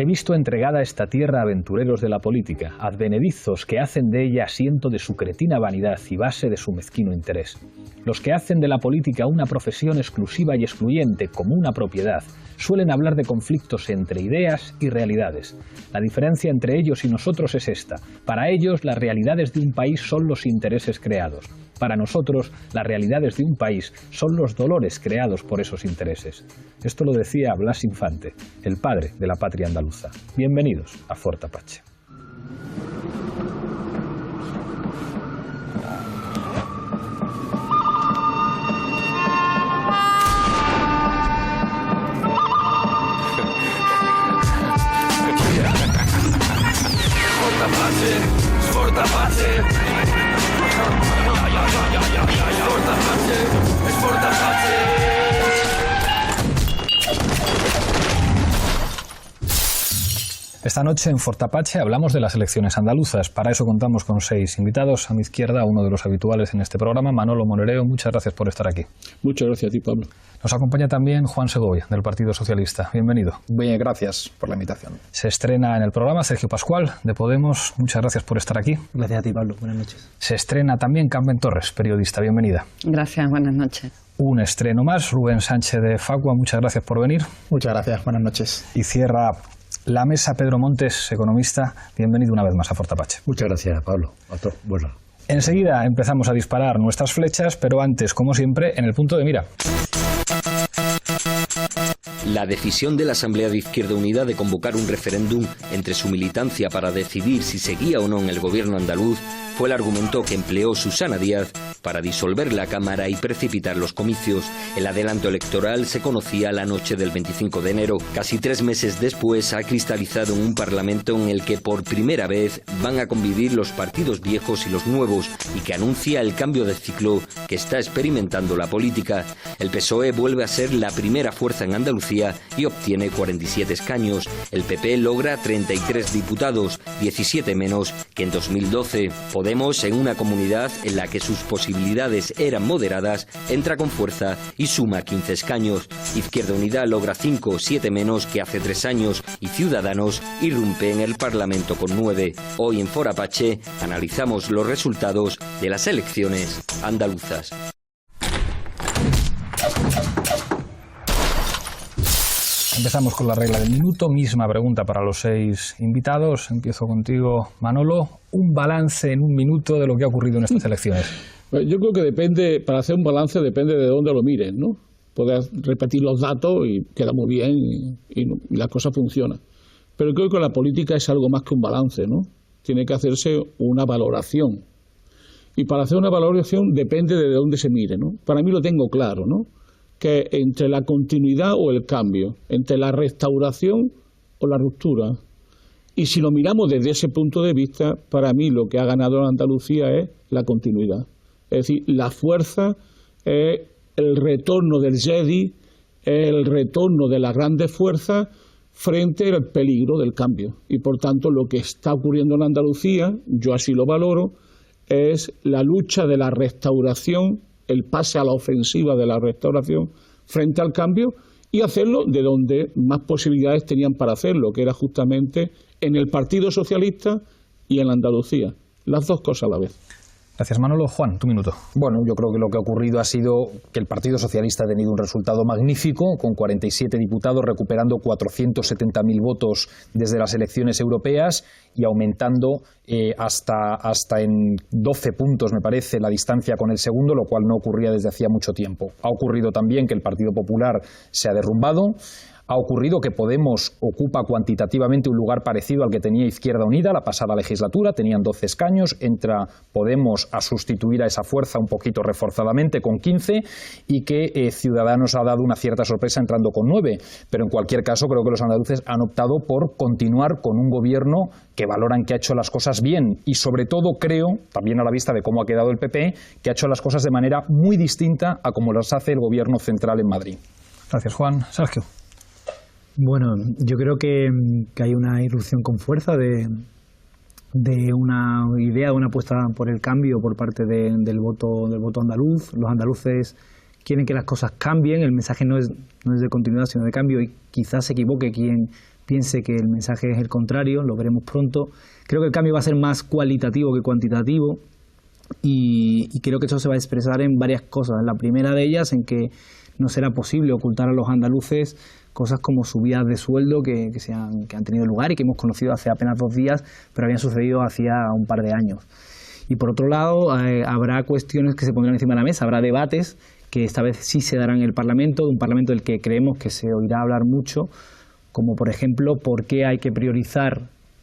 He visto entregada esta tierra a aventureros de la política, advenedizos que hacen de ella asiento de su cretina vanidad y base de su mezquino interés. Los que hacen de la política una profesión exclusiva y excluyente como una propiedad, suelen hablar de conflictos entre ideas y realidades. La diferencia entre ellos y nosotros es esta. Para ellos, las realidades de un país son los intereses creados. Para nosotros, las realidades de un país son los dolores creados por esos intereses. Esto lo decía Blas Infante, el padre de la patria andaluza. Bienvenidos a Fort Apache. Fort Apache. Esta noche en Fort Apache hablamos de las elecciones andaluzas. Para eso contamos con 6 invitados. A mi izquierda, uno de los habituales en este programa, Manolo Monereo. Muchas gracias por estar aquí. Muchas gracias a ti, Pablo. Nos acompaña también Juan Segovia, del Partido Socialista. Bienvenido. Bien, gracias por la invitación. Se estrena en el programa Sergio Pascual, de Podemos. Muchas gracias por estar aquí. Gracias a ti, Pablo. Buenas noches. Se estrena también Carmen Torres, periodista. Bienvenida. Gracias, buenas noches. Un estreno más, Rubén Sánchez de Facua. Muchas gracias por venir. Muchas gracias, buenas noches. Y cierra la mesa Pedro Montes, economista. Bienvenido una vez más a Fort Apache. Muchas gracias, Pablo. Bueno. Enseguida empezamos a disparar nuestras flechas, pero antes, como siempre, en el punto de mira. La decisión de la Asamblea de Izquierda Unida de convocar un referéndum entre su militancia para decidir si seguía o no en el gobierno andaluz fue el argumento que empleó Susana Díaz para disolver la Cámara y precipitar los comicios. El adelanto electoral se conocía la noche del 25 de enero. Casi 3 meses después ha cristalizado en un Parlamento en el que por primera vez van a convivir los partidos viejos y los nuevos y que anuncia el cambio de ciclo que está experimentando la política. El PSOE vuelve a ser la primera fuerza en Andalucía y obtiene 47 escaños. El PP logra 33 diputados, 17 menos que en 2012. Podemos, en una comunidad en la que sus posibilidades eran moderadas, entra con fuerza y suma 15 escaños. Izquierda Unida logra 5, 7 menos que hace 3 años y Ciudadanos irrumpe en el Parlamento con 9. Hoy en Fort Apache analizamos los resultados de las elecciones andaluzas. Empezamos con la regla del minuto. Misma pregunta para los 6 invitados. Empiezo contigo, Manolo. Un balance en un minuto de lo que ha ocurrido en estas elecciones. Yo creo que depende, para hacer un balance depende de dónde lo miren, ¿no? Puedes repetir los datos y queda muy bien y la cosa funciona. Pero creo que la política es algo más que un balance, ¿no? Tiene que hacerse una valoración. Y para hacer una valoración depende de dónde se mire, ¿no? Para mí lo tengo claro, ¿no? Que entre la continuidad o el cambio, entre la restauración o la ruptura. Y si lo miramos desde ese punto de vista, para mí lo que ha ganado en Andalucía es la continuidad. Es decir, la fuerza es el retorno del Jedi, el retorno de las grandes fuerzas frente al peligro del cambio. Y por tanto lo que está ocurriendo en Andalucía, yo así lo valoro, es la lucha de la restauración, el pase a la ofensiva de la restauración frente al cambio y hacerlo de donde más posibilidades tenían para hacerlo, que era justamente en el Partido Socialista y en la Andalucía. Las dos cosas a la vez. Gracias, Manolo. Juan, tu minuto. Bueno, yo creo que lo que ha ocurrido ha sido que el Partido Socialista ha tenido un resultado magnífico, con 47 diputados, recuperando 470.000 votos desde las elecciones europeas y aumentando hasta en 12 puntos, me parece, la distancia con el segundo, lo cual no ocurría desde hacía mucho tiempo. Ha ocurrido también que el Partido Popular se ha derrumbado. Ha ocurrido que Podemos ocupa cuantitativamente un lugar parecido al que tenía Izquierda Unida la pasada legislatura, tenían 12 escaños, entra Podemos a sustituir a esa fuerza un poquito reforzadamente con 15 y que Ciudadanos ha dado una cierta sorpresa entrando con 9, pero en cualquier caso creo que los andaluces han optado por continuar con un gobierno que valoran que ha hecho las cosas bien y sobre todo creo, también a la vista de cómo ha quedado el PP, que ha hecho las cosas de manera muy distinta a como las hace el gobierno central en Madrid. Gracias, Juan. Sergio. Bueno, yo creo que hay una irrupción con fuerza de una idea, de una apuesta por el cambio por parte del voto andaluz. Los andaluces quieren que las cosas cambien, el mensaje no es de continuidad sino de cambio y quizás se equivoque quien piense que el mensaje es el contrario, lo veremos pronto. Creo que el cambio va a ser más cualitativo que cuantitativo y creo que eso se va a expresar en varias cosas. La primera de ellas en que no será posible ocultar a los andaluces cosas como subidas de sueldo que han tenido lugar y que hemos conocido hace apenas 2 días, pero habían sucedido hacía un par de años. Y por otro lado, habrá cuestiones que se pondrán encima de la mesa, habrá debates que esta vez sí se darán en el Parlamento, un Parlamento del que creemos que se oirá hablar mucho, como por ejemplo, por qué hay que priorizar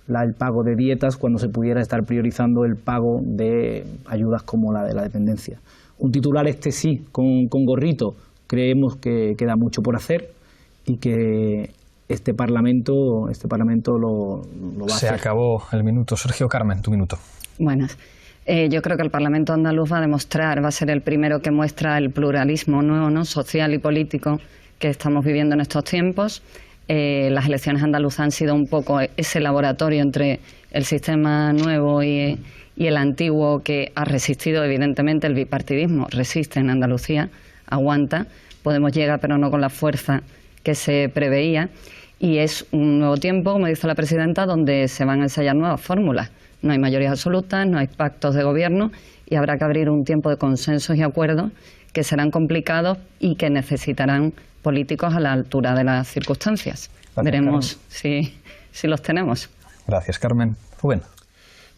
el pago de dietas cuando se pudiera estar priorizando el pago de ayudas como la de la dependencia. Un titular sí, con gorrito, creemos que queda mucho por hacer y que este Parlamento lo va a hacer. Se acabó el minuto. Sergio Carmen, tu minuto. Buenas. Yo creo que el Parlamento andaluz va a ser el primero que muestra el pluralismo nuevo, ¿no?, social y político que estamos viviendo en estos tiempos. Las elecciones andaluzas han sido un poco ese laboratorio entre el sistema nuevo y el antiguo, que ha resistido evidentemente el bipartidismo. Resiste en Andalucía, aguanta. Podemos llegar, pero no con la fuerza que se preveía. Y es un nuevo tiempo, como dice la presidenta, donde se van a ensayar nuevas fórmulas. No hay mayorías absolutas, no hay pactos de gobierno y habrá que abrir un tiempo de consensos y acuerdos que serán complicados y que necesitarán políticos a la altura de las circunstancias. Gracias, veremos si los tenemos. Gracias, Carmen. Rubén.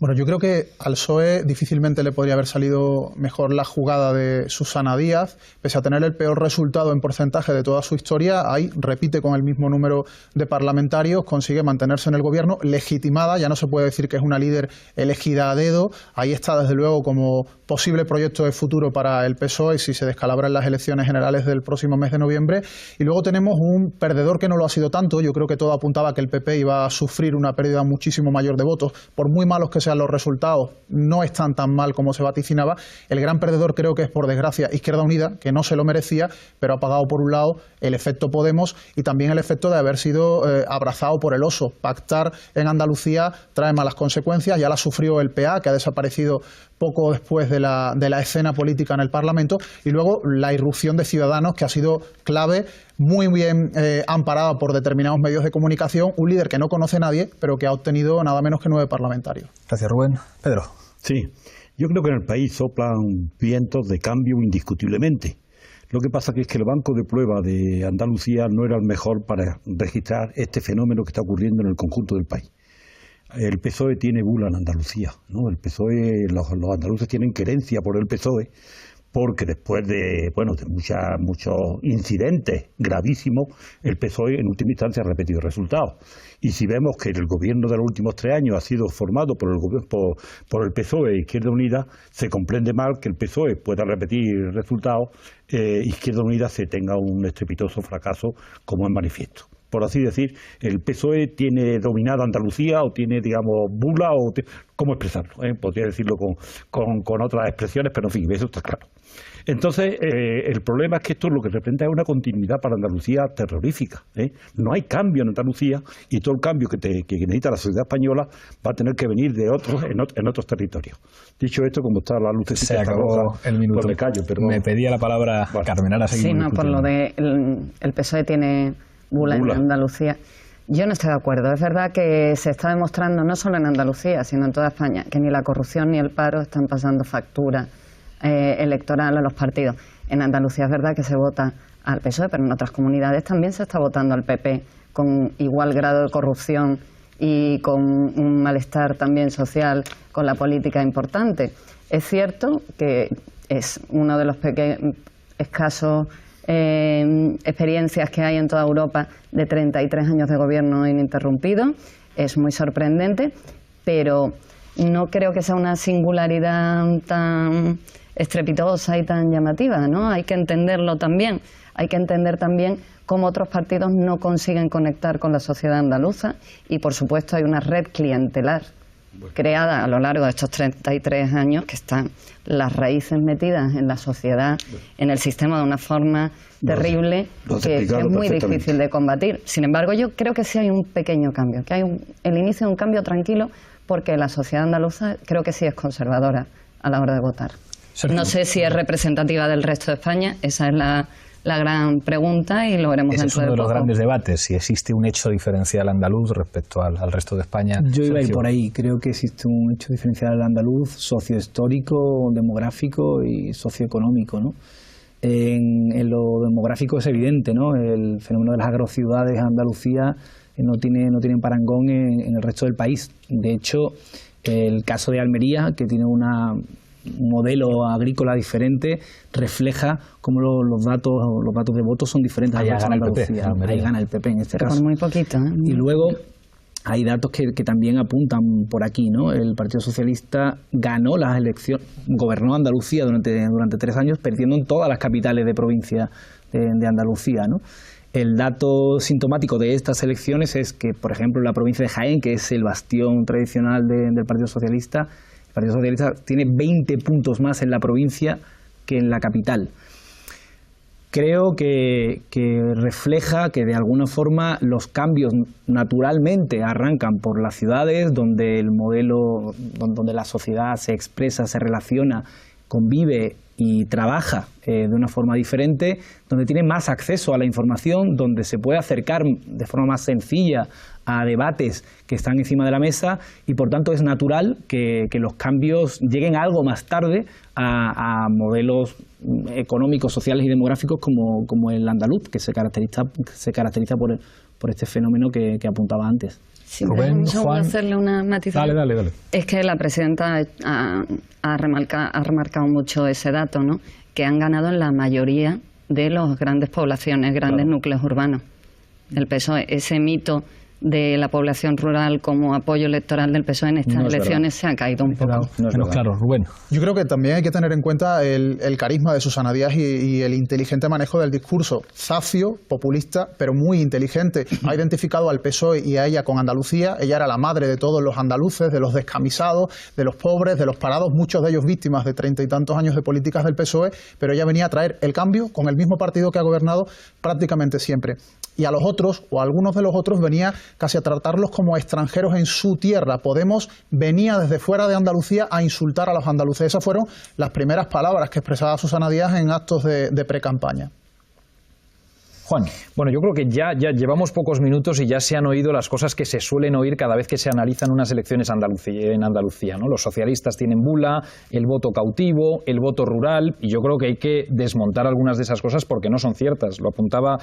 Bueno, yo creo que al PSOE difícilmente le podría haber salido mejor la jugada de Susana Díaz. Pese a tener el peor resultado en porcentaje de toda su historia, ahí repite con el mismo número de parlamentarios, consigue mantenerse en el gobierno legitimada. Ya no se puede decir que es una líder elegida a dedo. Ahí está, desde luego, como posible proyecto de futuro para el PSOE si se descalabran las elecciones generales del próximo mes de noviembre. Y luego tenemos un perdedor que no lo ha sido tanto. Yo creo que todo apuntaba a que el PP iba a sufrir una pérdida muchísimo mayor de votos, por muy malos que sean los resultados, no están tan mal como se vaticinaba. El gran perdedor creo que es, por desgracia, Izquierda Unida, que no se lo merecía, pero ha pagado por un lado el efecto Podemos y también el efecto de haber sido abrazado por el oso. Pactar en Andalucía trae malas consecuencias, ya la sufrió el PA, que ha desaparecido poco después de la escena política en el Parlamento, y luego la irrupción de Ciudadanos, que ha sido clave, muy bien amparada por determinados medios de comunicación, un líder que no conoce a nadie, pero que ha obtenido nada menos que 9 parlamentarios. Gracias, Rubén. Pedro. Sí, yo creo que en el país soplan vientos de cambio indiscutiblemente. Lo que pasa es que el banco de prueba de Andalucía no era el mejor para registrar este fenómeno que está ocurriendo en el conjunto del país. El PSOE tiene bula en Andalucía, ¿no? El PSOE, los andaluces tienen querencia por el PSOE, porque después de muchos incidentes gravísimos, el PSOE en última instancia ha repetido resultados. Y si vemos que el gobierno de los últimos 3 años ha sido formado por el PSOE e Izquierda Unida, se comprende mal que el PSOE pueda repetir resultados, Izquierda Unida se tenga un estrepitoso fracaso, como es manifiesto. Por así decir, el PSOE tiene dominada Andalucía o tiene, digamos, bula o... ¿Cómo expresarlo? Podría decirlo con otras expresiones, pero en fin, eso está claro. Entonces, el problema es que esto lo que representa es una continuidad para Andalucía terrorífica. No hay cambio en Andalucía y todo el cambio que necesita la sociedad española va a tener que venir de otros en otros territorios. Dicho esto, como está la lucecita, se acabó el minuto. Pues me callo, perdón. Me pedía la palabra, bueno, Carmen, ahora seguimos. Sí, no, por lo de el PSOE tiene bula en Andalucía. Yo no estoy de acuerdo. Es verdad que se está demostrando, no solo en Andalucía, sino en toda España, que ni la corrupción ni el paro están pasando factura electoral a los partidos. En Andalucía es verdad que se vota al PSOE, pero en otras comunidades también se está votando al PP con igual grado de corrupción y con un malestar también social con la política importante. Es cierto que es uno de los escasos experiencias que hay en toda Europa de 33 años de gobierno ininterrumpido. Es muy sorprendente, pero no creo que sea una singularidad tan estrepitosa y tan llamativa, ¿no? Hay que entenderlo también. Hay que entender también cómo otros partidos no consiguen conectar con la sociedad andaluza y, por supuesto, hay una red clientelar creada a lo largo de estos 33 años que están las raíces metidas en la sociedad, en el sistema de una forma terrible que es muy difícil de combatir. Sin embargo, yo creo que sí hay un pequeño cambio, que hay el inicio de un cambio tranquilo, porque la sociedad andaluza creo que sí es conservadora a la hora de votar. No sé si es representativa del resto de España, esa es la la gran pregunta y lo veremos Ese dentro es uno de los poco. grandes debates, si existe un hecho diferencial andaluz respecto al resto de España. Yo iba a ir Sergio. por ahí. Creo que existe un hecho diferencial andaluz sociohistórico, demográfico y socioeconómico, ¿no? En lo demográfico es evidente, ¿no? El fenómeno de las agrociudades en Andalucía no tienen parangón en el resto del país. De hecho, el caso de Almería, que tiene un modelo agrícola diferente, refleja cómo los datos de votos son diferentes. Ahí al resto de gana el PP, Andalucía. Almería. Ahí gana el PP en este Pero caso. por muy poquito, ¿eh? Y luego hay datos que también apuntan por aquí, ¿no? El Partido Socialista ganó las elecciones, gobernó Andalucía durante 3 años, perdiendo en todas las capitales de provincia de Andalucía, ¿no? El dato sintomático de estas elecciones es que, por ejemplo, en la provincia de Jaén, que es el bastión tradicional del Partido Socialista, el Partido Socialista tiene 20 puntos más en la provincia que en la capital. Creo que refleja que de alguna forma los cambios naturalmente arrancan por las ciudades, donde el modelo, donde la sociedad se expresa, se relaciona, convive y trabaja de una forma diferente, donde tiene más acceso a la información, donde se puede acercar de forma más sencilla a debates que están encima de la mesa, y por tanto es natural que los cambios lleguen algo más tarde a modelos económicos, sociales y demográficos como el andaluz, que se caracteriza por este fenómeno que apuntaba antes. Sí, Rubén, yo voy Juan. a hacerle una matización. Dale. Es que la presidenta ha remarcado mucho ese dato, ¿no? Que han ganado en la mayoría de las grandes poblaciones, grandes núcleos urbanos. El PSOE, ese mito de la población rural como apoyo electoral del PSOE en estas No es elecciones se ha caído un poco. Claro, Rubén. Yo creo que también hay que tener en cuenta el carisma de Susana Díaz y el inteligente manejo del discurso. Zafio, populista, pero muy inteligente. Ha identificado al PSOE y a ella con Andalucía. Ella era la madre de todos los andaluces, de los descamisados, de los pobres, de los parados, muchos de ellos víctimas de 30 y tantos años de políticas del PSOE, pero ella venía a traer el cambio con el mismo partido que ha gobernado prácticamente siempre. Y a los otros, o a algunos de los otros, venía casi a tratarlos como extranjeros en su tierra. Podemos venía desde fuera de Andalucía a insultar a los andaluces. Esas fueron las primeras palabras que expresaba Susana Díaz en actos de pre-campaña. Juan. Bueno, yo creo que ya llevamos pocos minutos y ya se han oído las cosas que se suelen oír cada vez que se analizan unas elecciones en Andalucía, ¿no? Los socialistas tienen bula, el voto cautivo, el voto rural, y yo creo que hay que desmontar algunas de esas cosas porque no son ciertas. Lo apuntaba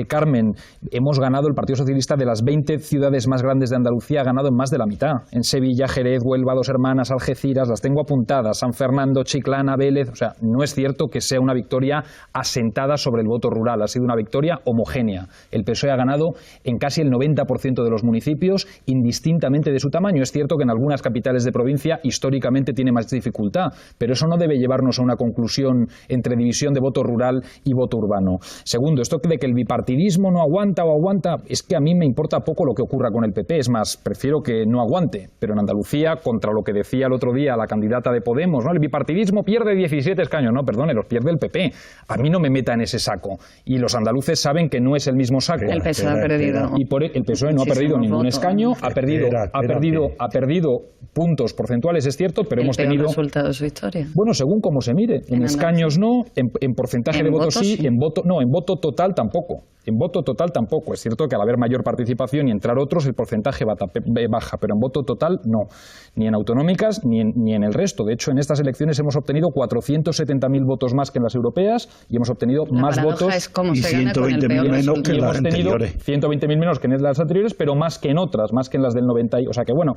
Carmen, hemos ganado, el Partido Socialista, de las 20 ciudades más grandes de Andalucía, ha ganado en más de la mitad. En Sevilla, Jerez, Huelva, Dos Hermanas, Algeciras, las tengo apuntadas, San Fernando, Chiclana, Vélez. O sea, no es cierto que sea una victoria asentada sobre el voto rural, ha sido una victoria homogénea. El PSOE ha ganado en casi el 90% de los municipios, indistintamente de su tamaño. Es cierto que en algunas capitales de provincia históricamente tiene más dificultad, pero eso no debe llevarnos a una conclusión entre división de voto rural y voto urbano. Segundo, esto de que el bipartidismo no aguanta o aguanta, es que a mí me importa poco lo que ocurra con el PP, es más, prefiero que no aguante, pero en Andalucía, contra lo que decía el otro día la candidata de Podemos, ¿no? El bipartidismo pierde 17 escaños, no, perdone, los pierde el PP. A mí no me meta en ese saco. Y los andaluces saben que no es el mismo saco. El PSOE ha perdido. Y por el PSOE no ha perdido ningún escaño, ha perdido puntos porcentuales, es cierto, pero hemos tenido resultado de su historia. Bueno, según cómo se mire, en escaños no, en porcentaje de votos sí, en voto total tampoco. En voto total tampoco. Es cierto que al haber mayor participación y entrar otros, el porcentaje baja, pero en voto total no. Ni en autonómicas ni en el resto. De hecho, en estas elecciones hemos obtenido 470.000 votos más que en las europeas y hemos obtenido más votos. Es cómo y se gana con el 120.000 menos que en las hemos tenido anteriores. 120.000 menos que en las anteriores, pero más que en otras, más que en las del 90. O sea que bueno,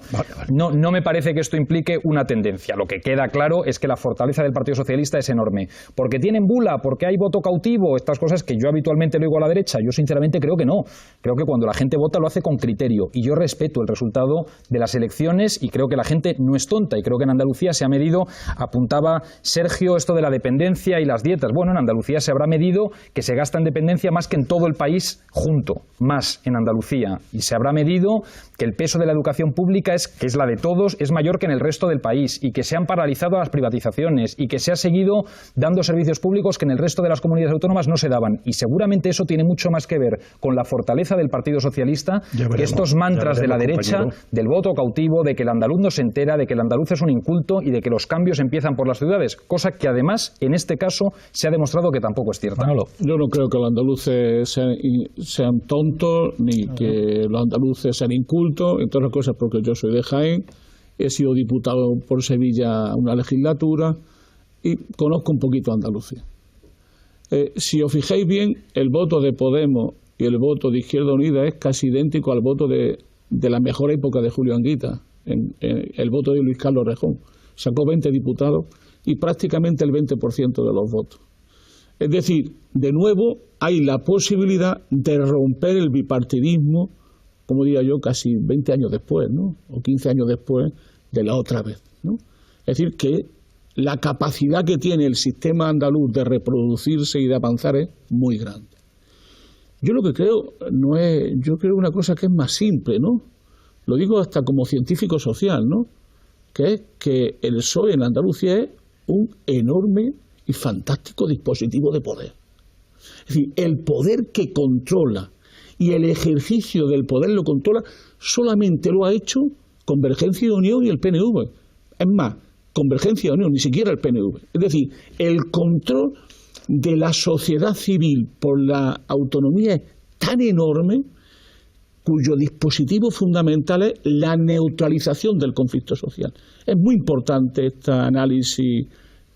no me parece que esto implique una tendencia. Lo que queda claro es que la fortaleza del Partido Socialista es enorme. Porque tienen bula, porque hay voto cautivo, estas cosas que yo habitualmente le digo a la derecha. Yo sinceramente creo que no. Creo que cuando la gente vota lo hace con criterio. Y yo respeto el resultado de las elecciones y creo que la gente no es tonta. Y creo que en Andalucía se ha medido, apuntaba Sergio, esto de la dependencia y las dietas. Bueno, en Andalucía se habrá medido que se gasta en dependencia más que en todo el país junto, más en Andalucía. Y se habrá medido que el peso de la educación pública, que es la de todos, es mayor que en el resto del país y que se han paralizado las privatizaciones y que se ha seguido dando servicios públicos que en el resto de las comunidades autónomas no se daban. Y seguramente eso tiene mucho más que ver con la fortaleza del Partido Socialista que estos mantras de la derecha, del voto cautivo, de que el andaluz no se entera, de que el andaluz es un inculto y de que los cambios empiezan por las ciudades, cosa que además en este caso se ha demostrado que tampoco es cierta. Yo no creo que los andaluces sean tontos ni que los andaluces sean incultos, entre otras cosas porque yo soy de Jaén, he sido diputado por Sevilla una legislatura y conozco un poquito Andalucía. Si os fijáis bien, el voto de Podemos y el voto de Izquierda Unida es casi idéntico al voto de la mejor época de Julio Anguita, el voto de Luis Carlos Rejón. Sacó 20 diputados y prácticamente el 20% de los votos. Es decir, de nuevo hay la posibilidad de romper el bipartidismo, como diría yo, casi 20 años después, ¿no? O 15 años después de la otra vez, ¿no? Es decir, que la capacidad que tiene el sistema andaluz de reproducirse y de avanzar es muy grande. Yo lo que creo yo creo una cosa que es más simple, ¿no? Lo digo hasta como científico social, ¿no? Que es que el PSOE en Andalucía es un enorme y fantástico dispositivo de poder. Es decir, el poder que controla y el ejercicio del poder lo controla solamente lo ha hecho Convergencia y Unión y el PNV. Es más, Convergencia y Unión, ni siquiera el PNV. Es decir, el control de la sociedad civil por la autonomía es tan enorme cuyo dispositivo fundamental es la neutralización del conflicto social. Es muy importante este análisis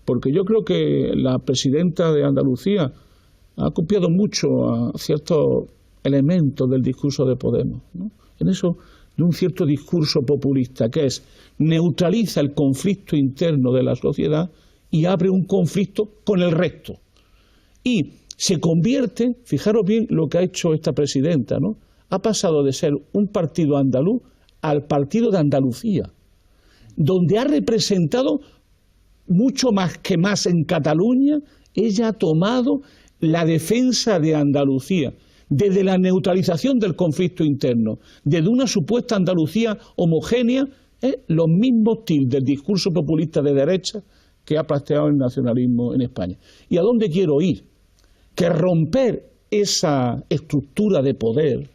porque yo creo que la presidenta de Andalucía ha copiado mucho a ciertos elementos del discurso de Podemos, ¿no? En eso, de un cierto discurso populista que es neutraliza el conflicto interno de la sociedad y abre un conflicto con el resto. Y se convierte, fijaros bien lo que ha hecho esta presidenta, ¿no? Ha pasado de ser un partido andaluz al partido de Andalucía, donde ha representado mucho más que más en Cataluña. Ella ha tomado la defensa de Andalucía, desde la neutralización del conflicto interno, desde una supuesta Andalucía homogénea, los mismos tips del discurso populista de derecha que ha planteado el nacionalismo en España. ¿Y a dónde quiero ir? Que romper esa estructura de poder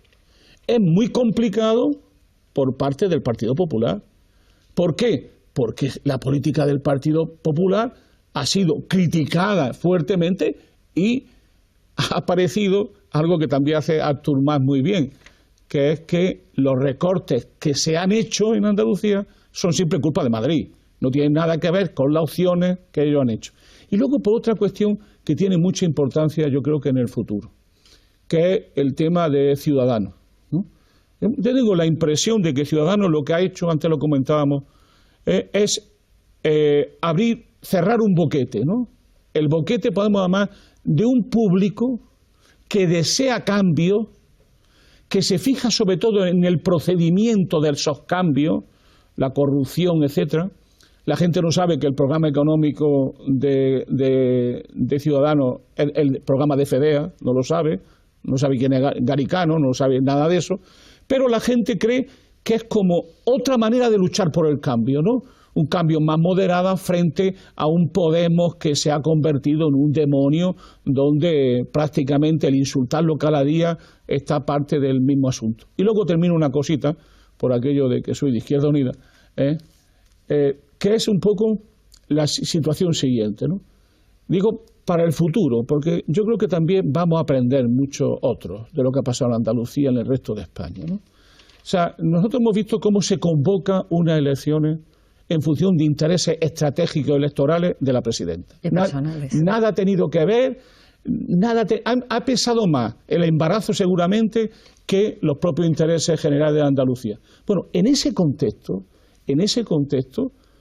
es muy complicado por parte del Partido Popular. ¿Por qué? Porque la política del Partido Popular ha sido criticada fuertemente y ha aparecido algo que también hace Artur Mas muy bien, que es que los recortes que se han hecho en Andalucía son siempre culpa de Madrid. No tienen nada que ver con las opciones que ellos han hecho. Y luego por otra cuestión que tiene mucha importancia yo creo que en el futuro, que es el tema de Ciudadanos, ¿no? Yo tengo la impresión de que Ciudadanos lo que ha hecho, antes lo comentábamos, es cerrar un boquete, ¿no? El boquete, podemos llamar, de un público que desea cambio, que se fija sobre todo en el procedimiento de esos cambios, la corrupción, etcétera. La gente no sabe que el programa económico de Ciudadanos es el programa de FEDEA, no lo sabe quién es Garicano, no sabe nada de eso, pero la gente cree que es como otra manera de luchar por el cambio, ¿no? Un cambio más moderado frente a un Podemos que se ha convertido en un demonio donde prácticamente el insultarlo cada día está parte del mismo asunto. Y luego termino una cosita, por aquello de que soy de Izquierda Unida, que es un poco la situación siguiente, ¿no? Digo, para el futuro, porque yo creo que también vamos a aprender mucho otros de lo que ha pasado en Andalucía y en el resto de España, ¿no? O sea, nosotros hemos visto cómo se convoca unas elecciones en función de intereses estratégicos electorales de la presidenta. Nada ha tenido que ver, ha pesado más el embarazo seguramente que los propios intereses generales de Andalucía. Bueno, en ese contexto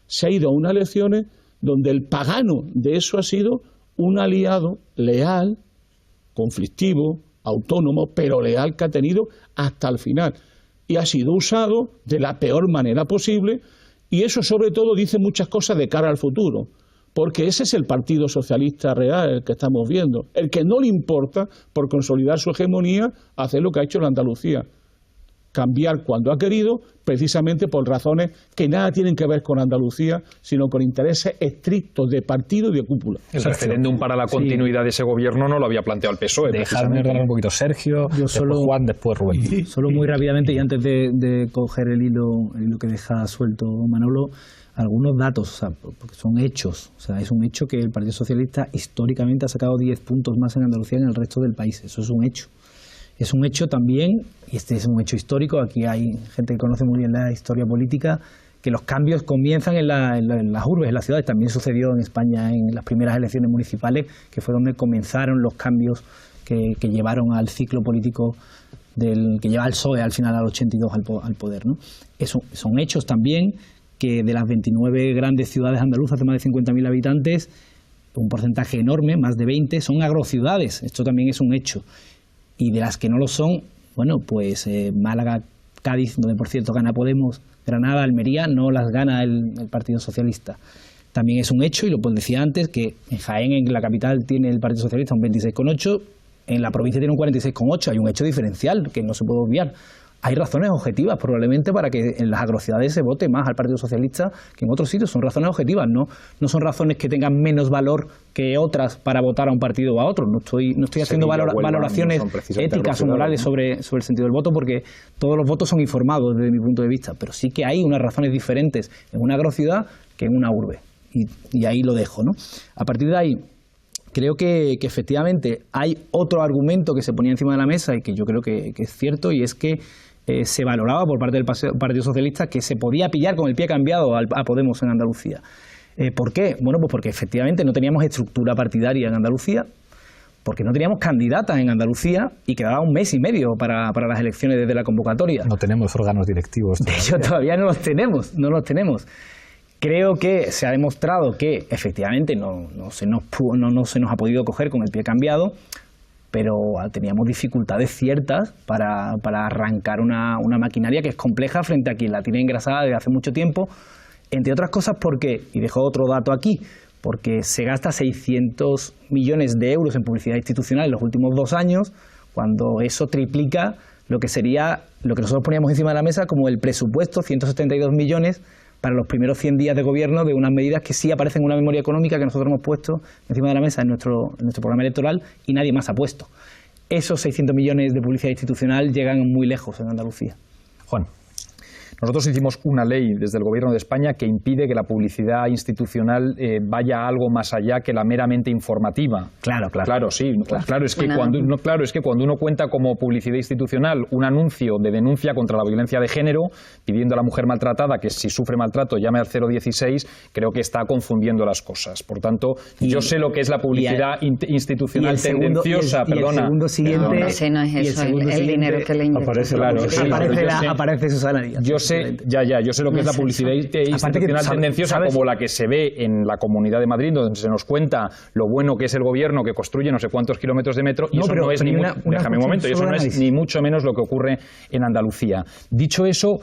se ha ido a unas elecciones donde el pagano de eso ha sido un aliado leal, conflictivo, autónomo, pero leal que ha tenido hasta el final. Y ha sido usado de la peor manera posible, y eso sobre todo dice muchas cosas de cara al futuro, porque ese es el Partido Socialista real, el que estamos viendo, el que no le importa, por consolidar su hegemonía, hacer lo que ha hecho la Andalucía. cambiar cuando ha querido, precisamente por razones que nada tienen que ver con Andalucía, sino con intereses estrictos de partido y de cúpula. El referéndum para la continuidad de ese gobierno no lo había planteado el PSOE. Dejadme ordenar un poquito, Sergio, después Juan, después Rubén. Solo muy rápidamente, y antes de coger el hilo que deja suelto Manolo, algunos datos, o sea, porque son hechos. O sea, es un hecho que el Partido Socialista históricamente ha sacado 10 puntos más en Andalucía que en el resto del país. Eso es un hecho. Es un hecho también, y este es un hecho histórico, aquí hay gente que conoce muy bien la historia política, que los cambios comienzan en las urbes, en las ciudades. También sucedió en España en las primeras elecciones municipales, que fue donde comenzaron los cambios que llevaron al ciclo político que lleva al PSOE al final al 82 al poder, ¿no? Son hechos también que de las 29 grandes ciudades andaluzas de más de 50.000 habitantes, un porcentaje enorme, más de 20, son agrociudades. Esto también es un hecho. Y de las que no lo son, bueno, pues Málaga, Cádiz, donde por cierto gana Podemos, Granada, Almería, no las gana el Partido Socialista. También es un hecho, y lo decía antes, que en Jaén, en la capital, tiene el Partido Socialista un 26,8, en la provincia tiene un 46,8. Hay un hecho diferencial que no se puede obviar. Hay razones objetivas probablemente para que en las agrociudades se vote más al Partido Socialista que en otros sitios. Son razones objetivas, no son razones que tengan menos valor que otras para votar a un partido o a otro. No estoy haciendo valoraciones éticas o morales sobre el sentido del voto, porque todos los votos son informados desde mi punto de vista, pero sí que hay unas razones diferentes en una agrociudad que en una urbe. Y ahí lo dejo, ¿no? A partir de ahí, creo que efectivamente hay otro argumento que se ponía encima de la mesa y que yo creo que es cierto, y es que se valoraba por parte del Partido Socialista que se podía pillar con el pie cambiado a Podemos en Andalucía. ¿Por qué? Bueno, pues porque efectivamente no teníamos estructura partidaria en Andalucía, porque no teníamos candidatas en Andalucía y quedaba un mes y medio para las elecciones desde la convocatoria. No tenemos órganos directivos. De hecho, todavía no los tenemos. Creo que se ha demostrado que efectivamente no se nos ha podido coger con el pie cambiado, pero teníamos dificultades ciertas para arrancar una maquinaria que es compleja frente a quien la tiene engrasada desde hace mucho tiempo, entre otras cosas porque, y dejo otro dato aquí, porque se gasta 600 millones de euros en publicidad institucional en los últimos 2 años, cuando eso triplica lo que sería lo que nosotros poníamos encima de la mesa como el presupuesto, 172 millones, para los primeros 100 días de gobierno de unas medidas que sí aparecen en una memoria económica que nosotros hemos puesto encima de la mesa en nuestro programa electoral y nadie más ha puesto. Esos 600 millones de publicidad institucional llegan muy lejos en Andalucía. Juan. Nosotros hicimos una ley desde el Gobierno de España que impide que la publicidad institucional vaya a algo más allá que la meramente informativa. Claro. Sí. Claro, es que cuando uno cuenta como publicidad institucional un anuncio de denuncia contra la violencia de género, pidiendo a la mujer maltratada que si sufre maltrato llame al 016, creo que está confundiendo las cosas. Por tanto, yo sé lo que es la publicidad institucional tendenciosa. El segundo siguiente, no es eso, el dinero que le inyectan. Aparece Susana Díaz. Yo sé lo que es la publicidad institucional tendenciosa, como la que se ve en la Comunidad de Madrid, donde se nos cuenta lo bueno que es el gobierno que construye no sé cuántos kilómetros de metro, y eso no es ni mucho menos lo que ocurre en Andalucía. Dicho eso,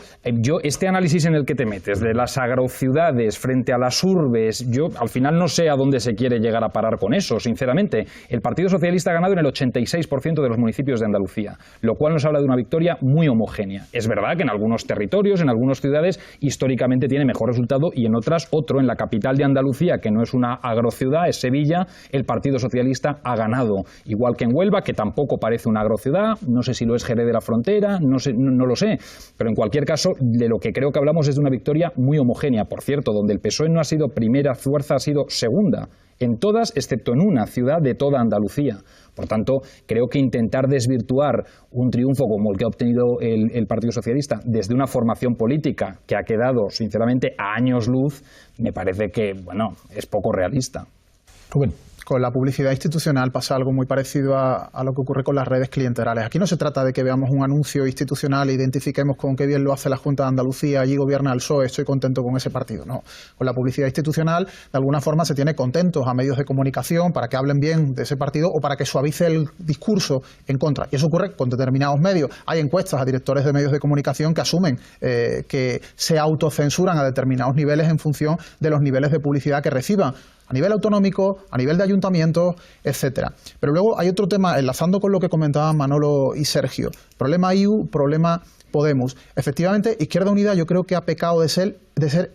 este análisis en el que te metes de las agrociudades frente a las urbes, yo al final no sé a dónde se quiere llegar a parar con eso, sinceramente. El Partido Socialista ha ganado en el 86% de los municipios de Andalucía, lo cual nos habla de una victoria muy homogénea. Es verdad que en algunos territorios, en algunas ciudades, históricamente tiene mejor resultado y en otras otro. En la capital de Andalucía, que no es una agrociudad, es Sevilla, el Partido Socialista ha ganado. Igual que en Huelva, que tampoco parece una agrociudad, no sé si lo es Jerez de la Frontera, no lo sé. Pero en cualquier caso, de lo que creo que hablamos es de una victoria muy homogénea. Por cierto, donde el PSOE no ha sido primera fuerza, ha sido segunda. En todas, excepto en una ciudad de toda Andalucía. Por tanto, creo que intentar desvirtuar un triunfo como el que ha obtenido el Partido Socialista desde una formación política que ha quedado, sinceramente, a años luz, me parece que, es poco realista. Rubén. Con la publicidad institucional pasa algo muy parecido a lo que ocurre con las redes clientelares. Aquí no se trata de que veamos un anuncio institucional e identifiquemos con qué bien lo hace la Junta de Andalucía, allí gobierna el PSOE, estoy contento con ese partido. No, con la publicidad institucional de alguna forma se tiene contentos a medios de comunicación para que hablen bien de ese partido o para que suavice el discurso en contra. Y eso ocurre con determinados medios. Hay encuestas a directores de medios de comunicación que asumen que se autocensuran a determinados niveles en función de los niveles de publicidad que reciban, a nivel autonómico, a nivel de ayuntamientos, etcétera. Pero luego hay otro tema, enlazando con lo que comentaban Manolo y Sergio. Problema IU, problema Podemos. Efectivamente, Izquierda Unida yo creo que ha pecado de ser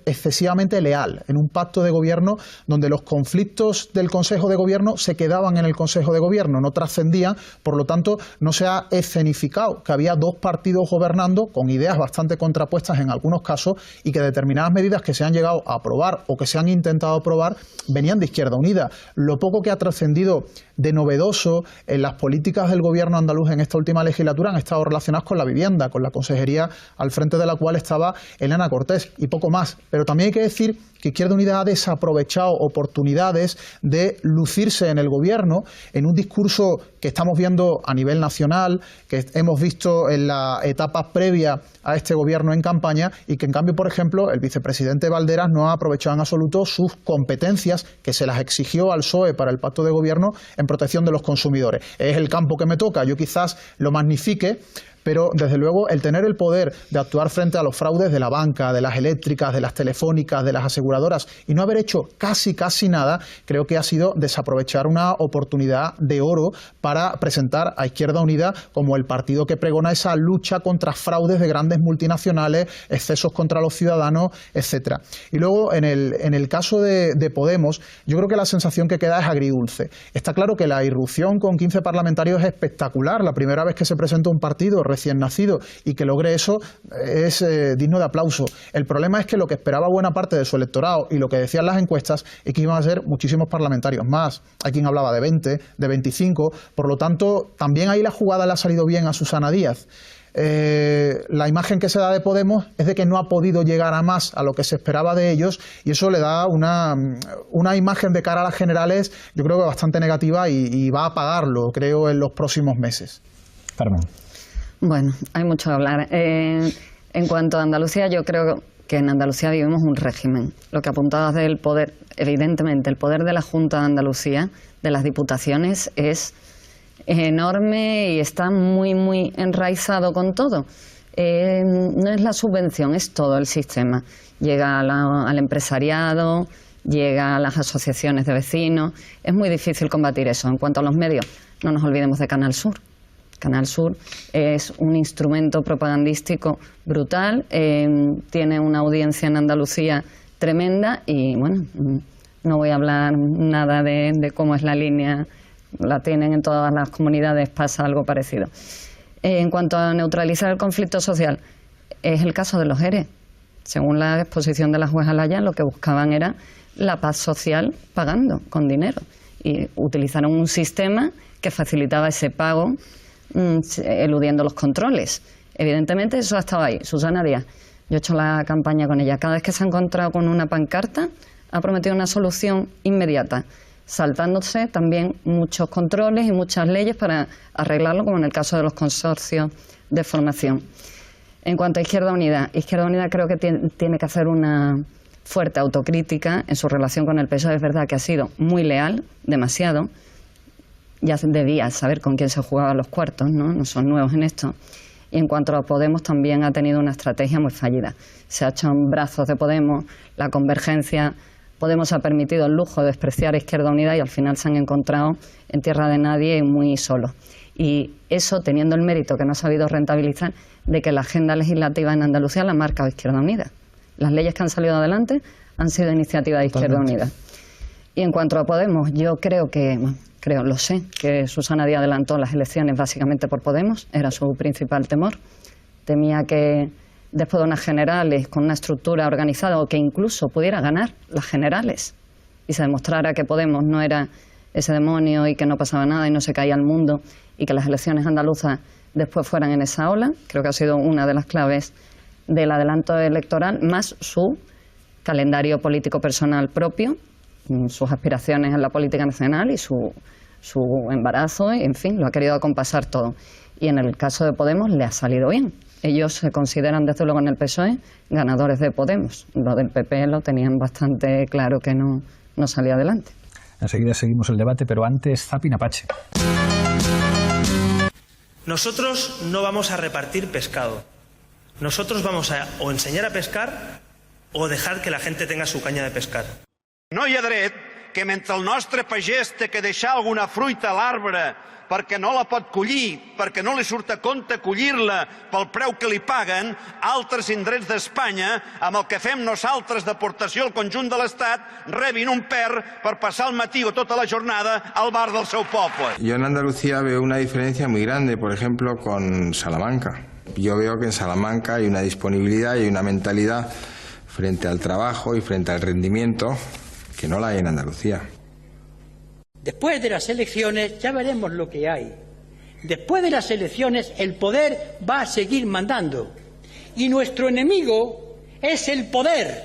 excesivamente leal en un pacto de gobierno donde los conflictos del Consejo de Gobierno se quedaban en el Consejo de Gobierno, no trascendían, por lo tanto no se ha escenificado que había dos partidos gobernando con ideas bastante contrapuestas en algunos casos y que determinadas medidas que se han llegado a aprobar o que se han intentado aprobar venían de Izquierda Unida. Lo poco que ha trascendido de novedoso en las políticas del gobierno andaluz en esta última legislatura han estado relacionadas con la vivienda, con la consejería al frente de la cual estaba Elena Cortés y poco más. Pero también hay que decir que Izquierda Unida ha desaprovechado oportunidades de lucirse en el gobierno en un discurso que estamos viendo a nivel nacional, que hemos visto en la etapa previa a este gobierno en campaña y que en cambio, por ejemplo, el vicepresidente Valderas no ha aprovechado en absoluto sus competencias que se las exigió al PSOE para el pacto de gobierno en protección de los consumidores. Es el campo que me toca, yo quizás lo magnifique, pero desde luego el tener el poder de actuar frente a los fraudes de la banca, de las eléctricas, de las telefónicas, de las aseguradoras y no haber hecho casi nada, creo que ha sido desaprovechar una oportunidad de oro para presentar a Izquierda Unida como el partido que pregona esa lucha contra fraudes de grandes multinacionales, excesos contra los ciudadanos, etcétera. Y luego en el caso de Podemos, yo creo que la sensación que queda es agridulce. Está claro que la irrupción con 15 parlamentarios es espectacular, la primera vez que se presenta un partido recién nacido y que logre eso es digno de aplauso. El problema es que lo que esperaba buena parte de su electorado y lo que decían las encuestas es que iban a ser muchísimos parlamentarios más. Hay quien hablaba de 20, de 25, por lo tanto también ahí la jugada le ha salido bien a Susana Díaz. La imagen que se da de Podemos es de que no ha podido llegar a más a lo que se esperaba de ellos y eso le da una imagen de cara a las generales yo creo que bastante negativa y va a pagarlo, creo, en los próximos meses. Carmen. Bueno, hay mucho que hablar. En cuanto a Andalucía, yo creo que en Andalucía vivimos un régimen. Lo que apuntabas del poder, evidentemente, el poder de la Junta de Andalucía, de las diputaciones, es enorme y está muy enraizado con todo. No es la subvención, es todo el sistema. Llega al empresariado, llega a las asociaciones de vecinos. Es muy difícil combatir eso. En cuanto a los medios, no nos olvidemos de Canal Sur. Canal Sur es un instrumento propagandístico brutal, tiene una audiencia en Andalucía tremenda y, bueno, no voy a hablar nada de cómo es la línea, la tienen en todas las comunidades, pasa algo parecido. En cuanto a neutralizar el conflicto social, es el caso de los ERE. Según la exposición de la jueza Laya, lo que buscaban era la paz social pagando con dinero y utilizaron un sistema que facilitaba ese pago eludiendo los controles. Evidentemente eso ha estado ahí. Susana Díaz, yo he hecho la campaña con ella. Cada vez que se ha encontrado con una pancarta ha prometido una solución inmediata, saltándose también muchos controles y muchas leyes para arreglarlo, como en el caso de los consorcios de formación. En cuanto a Izquierda Unida creo que tiene que hacer una fuerte autocrítica en su relación con el PSOE. Es verdad que ha sido muy leal, demasiado. Ya debía saber con quién se jugaban los cuartos, no son nuevos en esto. Y en cuanto a Podemos, también ha tenido una estrategia muy fallida. Se ha hecho en brazos de Podemos, la convergencia. Podemos ha permitido el lujo de despreciar a Izquierda Unida y al final se han encontrado en tierra de nadie y muy solos. Y eso teniendo el mérito que no ha sabido rentabilizar de que la agenda legislativa en Andalucía la ha marcado Izquierda Unida. Las leyes que han salido adelante han sido iniciativa de Izquierda Unida. Y en cuanto a Podemos, yo creo que... lo sé, que Susana Díaz adelantó las elecciones básicamente por Podemos, era su principal temor. Temía que después de unas generales con una estructura organizada o que incluso pudiera ganar las generales y se demostrara que Podemos no era ese demonio y que no pasaba nada y no se caía el mundo y que las elecciones andaluzas después fueran en esa ola. Creo que ha sido una de las claves del adelanto electoral, más su calendario político personal propio, sus aspiraciones en la política nacional y su embarazo, en fin, lo ha querido acompasar todo. Y en el caso de Podemos le ha salido bien. Ellos se consideran, desde luego en el PSOE, ganadores de Podemos. Lo del PP lo tenían bastante claro que no salía adelante. Enseguida seguimos el debate, pero antes, Zapin Apache. Nosotros no vamos a repartir pescado. Nosotros vamos a o enseñar a pescar o dejar que la gente tenga su caña de pescar. No hi ha dret que mentre el nostre pagès té que deixar alguna fruita a l'arbre perquè no la pot collir, perquè no li surt a compte collir-la pel preu que li paguen, altres indrets d'Espanya, amb el que fem nosaltres d'aportació al conjunt de l'Estat, rebin un per passar el matí o tota la jornada al bar del seu poble. Yo en Andalucía veo una diferencia muy grande, por ejemplo, con Salamanca. Yo veo que en Salamanca hay una disponibilidad y una mentalidad frente al trabajo y frente al rendimiento que no la hay en Andalucía. Después de las elecciones ya veremos lo que hay. Después de las elecciones el poder va a seguir mandando. Y nuestro enemigo es el poder,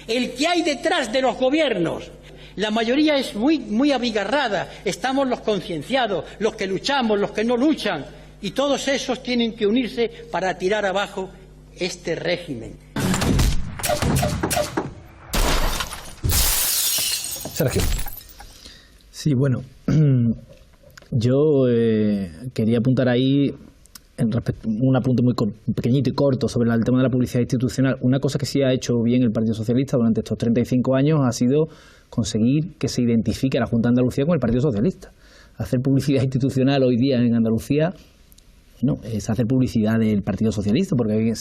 el que hay detrás de los gobiernos. La mayoría es muy abigarrada. Estamos los concienciados, los que luchamos, los que no luchan. Y todos esos tienen que unirse para tirar abajo este régimen. Sergio. Sí, bueno, yo quería apuntar ahí un apunte muy pequeñito y corto sobre el tema de la publicidad institucional. Una cosa que sí ha hecho bien el Partido Socialista durante estos 35 años ha sido conseguir que se identifique a la Junta de Andalucía con el Partido Socialista. Hacer publicidad institucional hoy día en Andalucía no es hacer publicidad del Partido Socialista, porque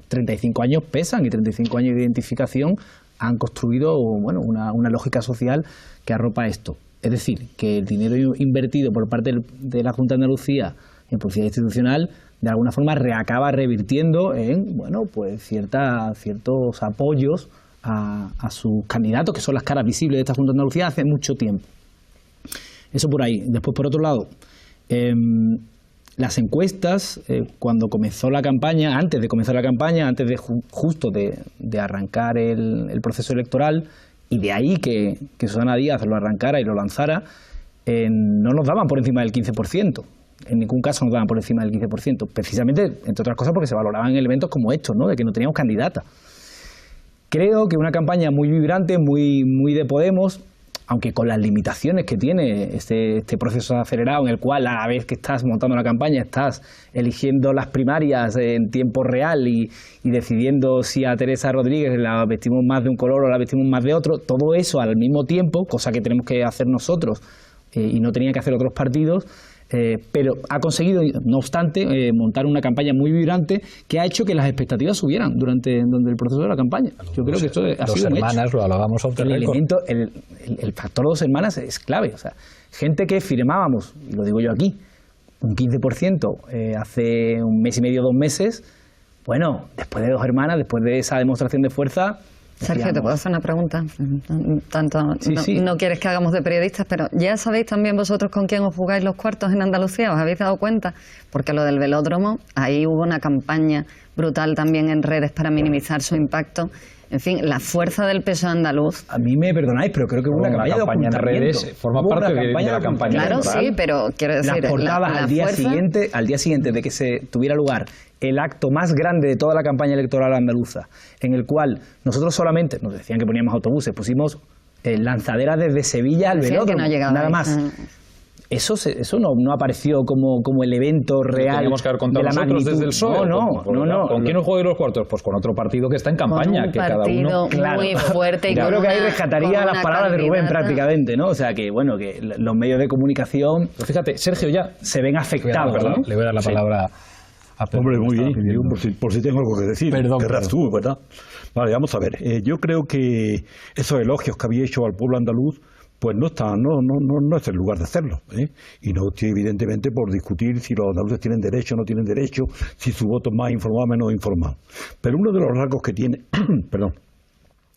35 años pesan y 35 años de identificación han construido una lógica social que arropa esto. Es decir, que el dinero invertido por parte de la Junta de Andalucía en publicidad institucional de alguna forma acaba revirtiendo en ciertos apoyos a sus candidatos, que son las caras visibles de esta Junta de Andalucía hace mucho tiempo. Eso por ahí. Después, por otro lado, las encuestas, cuando comenzó la campaña, antes de comenzar la campaña, antes de justo de arrancar el proceso electoral, y de ahí que Susana Díaz lo arrancara y lo lanzara, no nos daban por encima del 15%. En ningún caso nos daban por encima del 15%. Precisamente, entre otras cosas, porque se valoraban elementos como estos, ¿no? De que no teníamos candidata. Creo que una campaña muy vibrante, muy de Podemos, aunque con las limitaciones que tiene este proceso acelerado en el cual a la vez que estás montando la campaña estás eligiendo las primarias en tiempo real y decidiendo si a Teresa Rodríguez la vestimos más de un color o la vestimos más de otro, todo eso al mismo tiempo, cosa que tenemos que hacer nosotros y no tenían que hacer otros partidos, pero ha conseguido, no obstante, montar una campaña muy vibrante que ha hecho que las expectativas subieran durante el proceso de la campaña. Yo creo que esto ha sido un hecho. Lo hablábamos off the record. El factor 2 hermanas es clave. O sea, gente que firmábamos, y lo digo yo aquí, un 15% hace un mes y medio, 2 meses, bueno, después de 2 hermanas, después de esa demostración de fuerza... Sergio, ¿te puedo hacer una pregunta? Sí. No quieres que hagamos de periodistas, pero ¿ya sabéis también vosotros con quién os jugáis los cuartos en Andalucía? ¿Os habéis dado cuenta? Porque lo del velódromo, ahí hubo una campaña brutal también en redes para minimizar su impacto. En fin, la fuerza del PSOE andaluz. A mí me perdonáis, pero creo que hubo una campaña en redes, forma parte de la campaña. Claro, sí, pero quiero decir... Las portadas al día siguiente de que se tuviera lugar el acto más grande de toda la campaña electoral andaluza, en el cual nosotros solamente, nos decían que poníamos autobuses, pusimos lanzaderas desde Sevilla al velódromo, nada más. Eso no apareció como el evento real. Teníamos que haber contado nosotros desde el PSOE. No. ¿Con quién os jugáis los cuartos? Pues con otro partido que está en campaña. Con un partido muy fuerte y yo creo que ahí rescataría las palabras de Rubén prácticamente, ¿no? O sea que los medios de comunicación. Pero fíjate, Sergio ya se ven afectados. Le voy a dar la palabra a Pedro. Hombre, muy bien. Por si tengo algo que decir. Perdón. Tú, ¿verdad? Vale, vamos a ver. Yo creo que esos elogios que había hecho al pueblo andaluz, pues no es el lugar de hacerlo, ¿eh? Y no estoy evidentemente por discutir si los andaluces tienen derecho o no tienen derecho, si su voto es más informado o menos informado. Pero uno de los rasgos que tiene,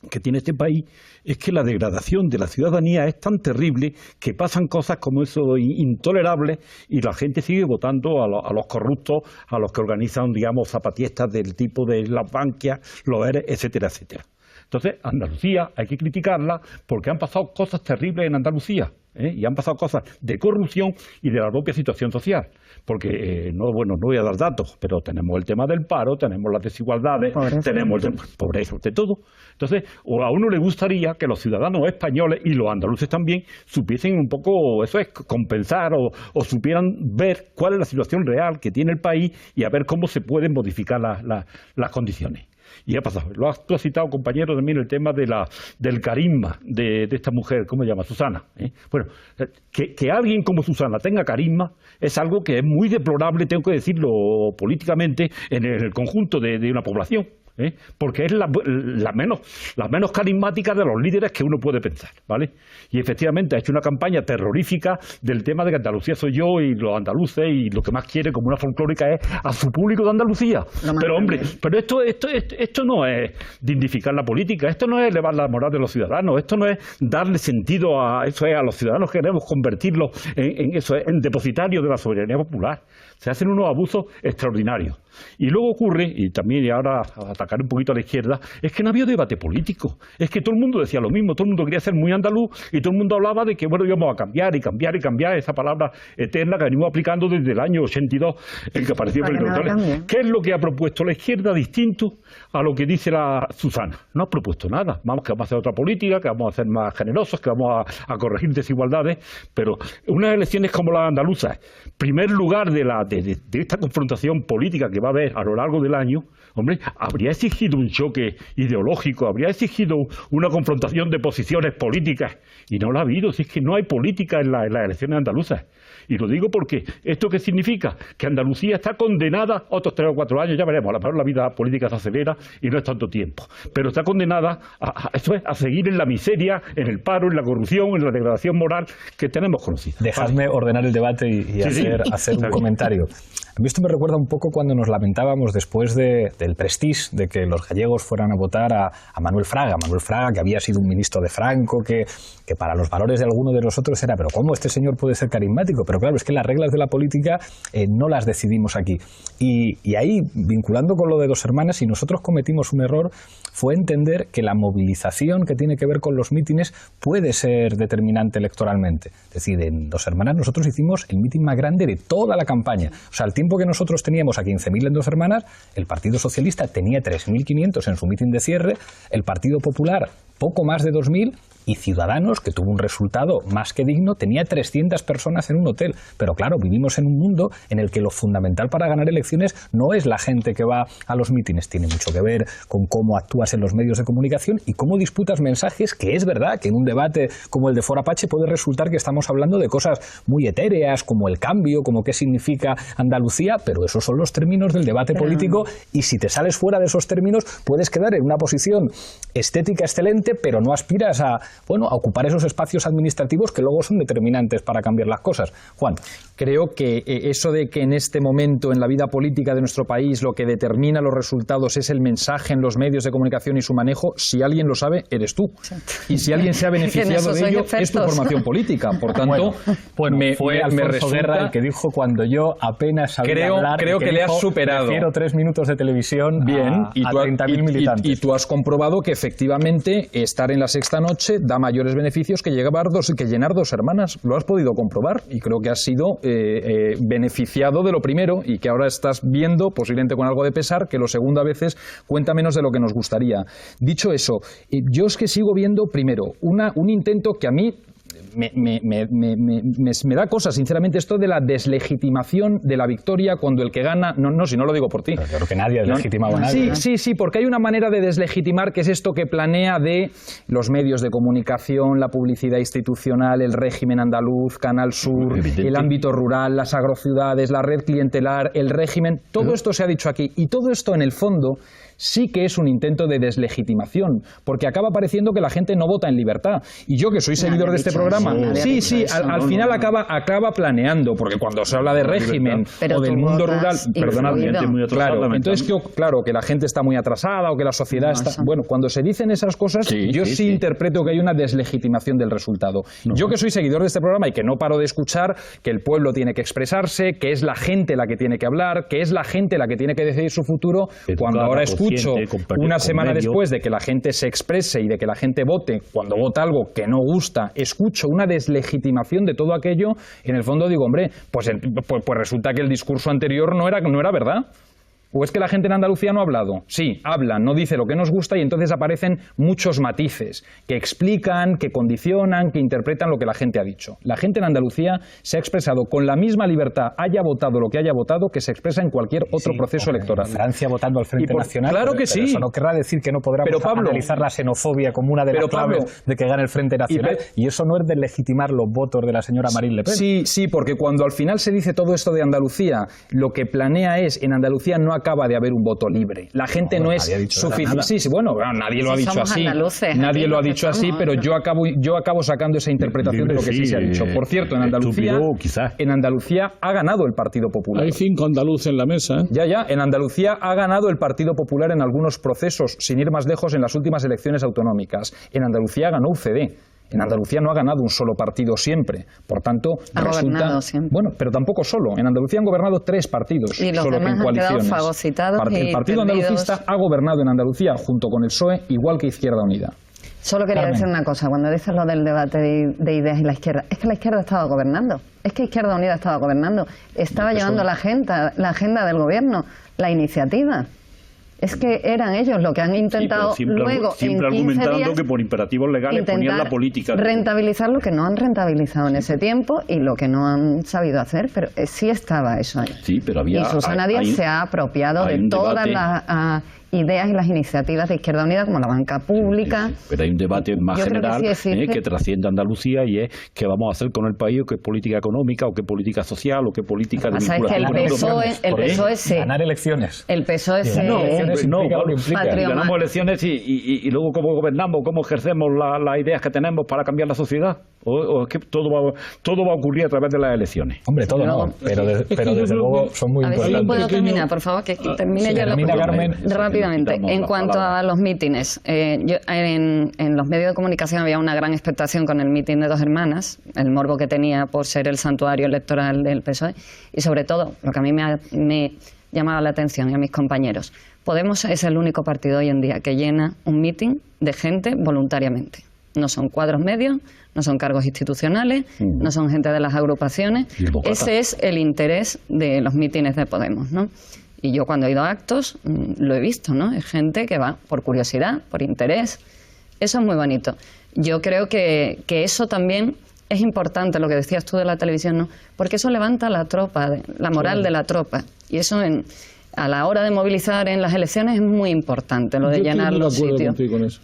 que tiene este país es que la degradación de la ciudadanía es tan terrible que pasan cosas como eso intolerables y la gente sigue votando a los corruptos, a los que organizan, digamos, zapatistas del tipo de las Banquias, los ERE, etcétera, etcétera. Entonces, Andalucía hay que criticarla porque han pasado cosas terribles en Andalucía, y han pasado cosas de corrupción y de la propia situación social. Porque, no voy a dar datos, pero tenemos el tema del paro, tenemos las desigualdades, tenemos el tema pobreza, de todo. Entonces, a uno le gustaría que los ciudadanos españoles y los andaluces también supiesen un poco, eso es, compensar o supieran ver cuál es la situación real que tiene el país y a ver cómo se pueden modificar las condiciones. Y ha pasado. Tú has citado, compañero, también el tema del carisma de esta mujer, ¿cómo se llama? Susana. Bueno, que alguien como Susana tenga carisma es algo que es muy deplorable, tengo que decirlo políticamente, en el conjunto de una población. Porque es la menos carismática de los líderes que uno puede pensar, ¿vale? Y efectivamente ha hecho una campaña terrorífica del tema de que Andalucía soy yo y los andaluces, y lo que más quiere como una folclórica es a su público de Andalucía. Pero hombre, pero esto no es dignificar la política, esto no es elevar la moral de los ciudadanos, esto no es darle sentido a los ciudadanos que queremos convertirlos en depositarios de la soberanía popular. Se hacen unos abusos extraordinarios. Y luego ocurre, y también y ahora a atacar un poquito a la izquierda, es que no había debate político. Es que todo el mundo decía lo mismo, todo el mundo quería ser muy andaluz y todo el mundo hablaba de que, bueno, íbamos a cambiar y cambiar y cambiar, esa palabra eterna que venimos aplicando desde el año 82, en que apareció el neutrales. ¿Qué es lo que ha propuesto la izquierda distinto a lo que dice la Susana? No ha propuesto nada. Vamos a hacer otra política, que vamos a ser más generosos, que vamos a corregir desigualdades, pero unas elecciones como las andaluzas, primer lugar de esta confrontación política que va a haber a lo largo del año, hombre, habría exigido un choque ideológico, habría exigido una confrontación de posiciones políticas, y no la ha habido. Si es que no hay política en las elecciones andaluzas. Y lo digo porque, ¿esto qué significa? Que Andalucía está condenada a otros 3 o 4 años, ya veremos, a lo mejor la vida política se acelera y no es tanto tiempo, pero está condenada a seguir en la miseria, en el paro, en la corrupción, en la degradación moral que tenemos conocida. Dejadme ordenar el debate y hacer un comentario. A mí esto me recuerda un poco cuando nos lamentábamos después del prestige de que los gallegos fueran a votar a Manuel Fraga. Manuel Fraga, que había sido un ministro de Franco, que para los valores de alguno de nosotros era, pero ¿cómo este señor puede ser carismático? Pero claro, es que las reglas de la política no las decidimos aquí. Y ahí, vinculando con lo de Dos Hermanas, si nosotros cometimos un error, fue entender que la movilización que tiene que ver con los mítines puede ser determinante electoralmente. Es decir, en Dos Hermanas nosotros hicimos el mítin más grande de toda la campaña. O sea, al tiempo que nosotros teníamos a 15.000 en Dos Hermanas, el Partido Socialista tenía 3.500 en su mítin de cierre, el Partido Popular poco más de 2.000, y Ciudadanos, que tuvo un resultado más que digno, tenía 300 personas en un hotel. Pero claro, vivimos en un mundo en el que lo fundamental para ganar elecciones no es la gente que va a los mítines, tiene mucho que ver con cómo actúas en los medios de comunicación y cómo disputas mensajes, que es verdad que en un debate como el de Fora Apache puede resultar que estamos hablando de cosas muy etéreas, como el cambio, como qué significa Andalucía, pero esos son los términos del debate político, y si te sales fuera de esos términos puedes quedar en una posición estética excelente, pero no aspiras a ocupar esos espacios administrativos que luego son determinantes para cambiar las cosas. Juan. Creo que eso de que en este momento en la vida política de nuestro país lo que determina los resultados es el mensaje en los medios de comunicación y su manejo, si alguien lo sabe, eres tú. Y si alguien se ha beneficiado de ello, es tu formación política. Por tanto, fue Alfonso Guerra el que dijo cuando yo apenas sabía hablar, creo que le has superado. Prefiero 3 minutos de televisión a 30.000 militantes. Y tú has comprobado que efectivamente estar en La Sexta Noche da mayores beneficios que llenar Dos Hermanas. Lo has podido comprobar y creo que has sido beneficiado de lo primero, y que ahora estás viendo, posiblemente con algo de pesar, que lo segundo a veces cuenta menos de lo que nos gustaría. Dicho eso, yo es que sigo viendo primero un intento que a mí me da cosas, sinceramente, esto de la deslegitimación de la victoria cuando el que gana... No, si no lo digo por ti. Pero creo que nadie ha deslegitimado a nadie. Sí, porque hay una manera de deslegitimar que es esto que planea de los medios de comunicación, la publicidad institucional, el régimen andaluz, Canal Sur, el ámbito rural, las agrociudades, la red clientelar, el régimen... Todo esto se ha dicho aquí, y todo esto en el fondo sí que es un intento de deslegitimación, porque acaba pareciendo que la gente no vota en libertad. Y yo, que soy seguidor de este programa, al final acaba planeando, porque cuando se habla de régimen o del mundo rural, perdonadme, entonces claro, que la gente está muy atrasada o que la sociedad está... Bueno, cuando se dicen esas cosas, yo sí interpreto que hay una deslegitimación del resultado. Yo, que soy seguidor de este programa y que no paro de escuchar que el pueblo tiene que expresarse, que es la gente la que tiene que hablar, que es la gente la que tiene que decidir su futuro, cuando ahora escucho una semana después de que la gente se exprese y de que la gente vote, cuando vota algo que no gusta, escucho una deslegitimación de todo aquello, en el fondo digo, hombre, pues resulta que el discurso anterior no era verdad. ¿O es que la gente en Andalucía no ha hablado? Sí, habla, no dice lo que nos gusta y entonces aparecen muchos matices que explican, que condicionan, que interpretan lo que la gente ha dicho. La gente en Andalucía se ha expresado con la misma libertad, haya votado lo que haya votado, que se expresa en cualquier otro proceso electoral. Francia votando al Frente Nacional. Claro que sí. Eso no querrá decir que no podamos analizar la xenofobia como una de las claves de que gane el Frente Nacional. Y eso no es deslegitimar los votos de la señora Marine Le Pen. Sí, porque cuando al final se dice todo esto de Andalucía, lo que planea es, en Andalucía no acaba de haber un voto libre. La gente no es suficiente. Sí, bueno, nadie lo ha dicho así. Nadie lo ha dicho así, pero yo acabo sacando esa interpretación de lo que sí se ha dicho. Por cierto, en Andalucía ha ganado el Partido Popular. Hay 5 andaluces en la mesa. Ya, en Andalucía ha ganado el Partido Popular en algunos procesos, sin ir más lejos, en las últimas elecciones autonómicas. En Andalucía ganó UCD. En Andalucía no ha ganado un solo partido siempre. Por tanto, resulta... Bueno, pero tampoco solo. En Andalucía han gobernado 3 partidos, y los solo que en coaliciones. El Partido Andalucista ha gobernado en Andalucía junto con el PSOE, igual que Izquierda Unida. Solo quería decir una cosa, cuando dices lo del debate de ideas y la izquierda, es que la izquierda estaba gobernando, es que Izquierda Unida estaba gobernando, estaba llevando la agenda del gobierno, la iniciativa. Es que eran ellos los que han intentado luego siempre en 15 argumentando días que por imperativos legales ponían la política. Rentabilizar lo que no han rentabilizado en ese tiempo y lo que no han sabido hacer, pero sí estaba eso ahí. Sí, pero había, y Susana Díaz se ha apropiado de todas las ideas y las iniciativas de Izquierda Unida, como la banca pública. Pero hay un debate más general que trasciende Andalucía y es qué vamos a hacer con el país, o qué política económica, o qué política social, o qué política de vinculación. El PSOE ganar elecciones. El PSOE ganamos elecciones y luego cómo gobernamos, cómo ejercemos las ideas que tenemos para cambiar la sociedad. O es que todo va a ocurrir a través de las elecciones. Hombre, todo no, pero desde luego son muy importantes. A ver si puedo terminar, por favor, que termine yo la Carmen. Rápidamente, en cuanto a los mítines, en los medios de comunicación había una gran expectación con el mítin de Dos Hermanas, el morbo que tenía por ser el santuario electoral del PSOE, y sobre todo, lo que a mí me llamaba la atención y a mis compañeros, Podemos es el único partido hoy en día que llena un mítin de gente voluntariamente. No son cuadros medios, no son cargos institucionales, no son gente de las agrupaciones. Ese es el interés de los mítines de Podemos, ¿no? Y yo cuando he ido a actos lo he visto, ¿no? Es gente que va por curiosidad, por interés. Eso es muy bonito. Yo creo que eso también es importante, lo que decías tú de la televisión, ¿no? Porque eso levanta la tropa, la moral de la tropa. Y eso a la hora de movilizar en las elecciones es muy importante, lo de llenar los sitios.